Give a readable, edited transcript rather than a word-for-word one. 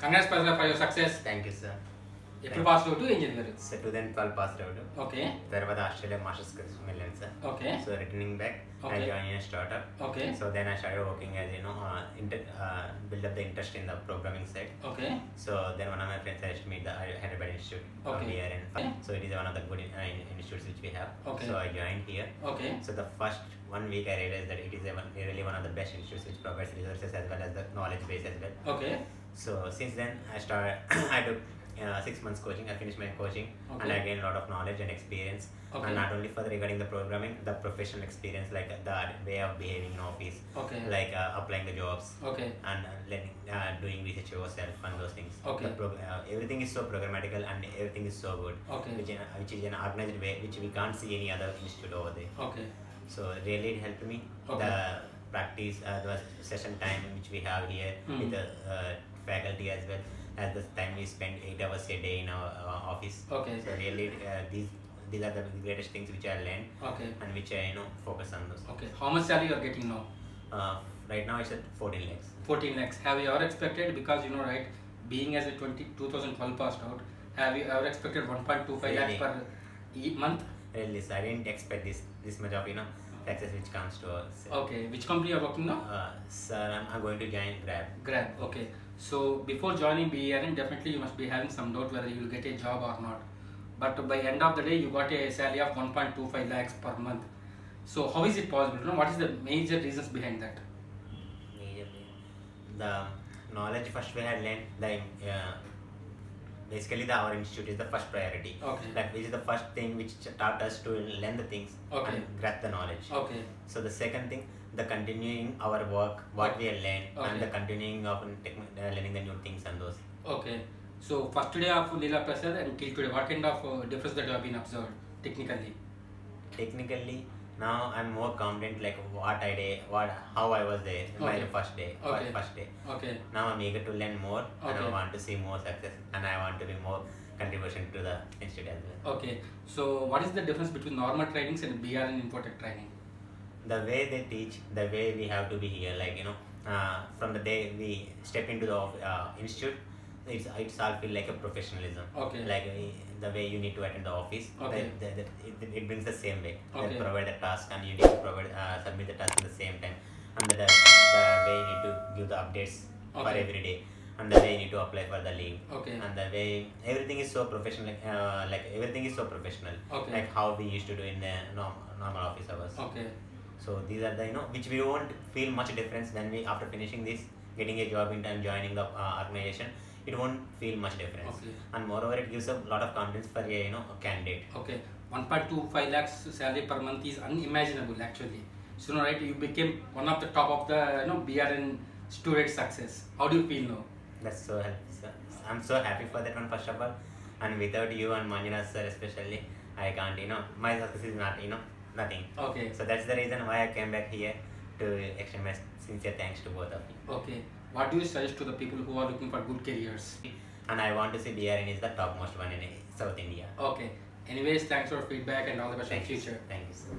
Congrats Prasad for your success. Thank you, sir. ఎప్పుడు pass out ఏం చదివారు? So 2012 passed out. Okay. తర్వాత Australia masters course వెళ్ళాను sir. Okay. So returning back, I joined in a startup. Okay. So then I started working as build up the interest in the programming side. Okay. So then one of my friends suggested me the Hyderabad Institute here in. So it is one of the good institutes which we have. Okay. So I joined here. Okay. So the first 1 week I realized that it is really one of the best institutes which provides resources as well as the knowledge base as well. Okay. So since then I took 6 months coaching. I finished my coaching and I gained a lot of knowledge and experience. And not only for regarding the programming, the professional experience like the way of behaving in office, like applying the jobs, and learning, doing research yourself and those things. Everything is so programmatical and everything is so good, which is an organized way which we can't see any other institute over there. So really it helped me. The practice, the session time which we have here with the faculty as well as the time we spend 8 hours a day in our office. So really these are the greatest things which I learned and which I focus on those. How much salary you are getting now? Right now it's at 14 lakhs. 14 lakhs. Have you ever expected, because right, being as a 2012 passed out, have you ever expected 1.25 lakhs per month? Really, sir, I didn't expect this much of success which comes to us. Okay, which company you are working now? Sir, I'm going to join Grab. Okay. So before joining BERN, definitely you must be having some doubt whether you will get a job or not. But by end of the day, you got a salary of 1.25 lakhs per month. So how is it possible? What is the major reasons behind that? The knowledge first we had learned. Basically, our institute is the first priority. Like which is the first thing which taught us to learn the things and grasp the knowledge. So the second thing, the continuing our work, what we have learned, and the continuing of learning the new things and those. So first day of Leela Prasad and till today, what kind of difference that you have been observed technically? Technically, now I'm more confident like what I did, how I was there my first day. Now I'm eager to learn more and I want to see more success and I want to be more contribution to the institute as well. So what is the difference between normal trainings and BR and INFOTECH training? The way they teach, the way we have to be here, like from the day we step into the institute, it's all feel like a professionalism. Like the way you need to attend the office, it brings the same way. They provide the task and you need to submit the task at the same time, and the way you need to give the updates for every day, and the way you need to apply for the leave, and the way everything is so professional. Like everything is so professional, like how we used to do in the normal office hours. So these are the which we won't feel much difference when we after finishing this, getting a job and joining the organization. It won't feel much difference, and moreover it gives a lot of confidence for a candidate. 1.25 lakhs salary per month is unimaginable actually. So right, you became one of the top of the BRN student success. How do you feel now? That's so helpful, sir. I'm so happy for that one first of all, and without you and Manjunath sir especially, I can't my success is not nothing. So that's the reason why I came back here to extend my sincere thanks to both of you. What do you suggest to the people who are looking for good careers? And I want to see BRN is the topmost one in South India. Anyways, thanks for feedback and all the best in the future. Thank you, sir.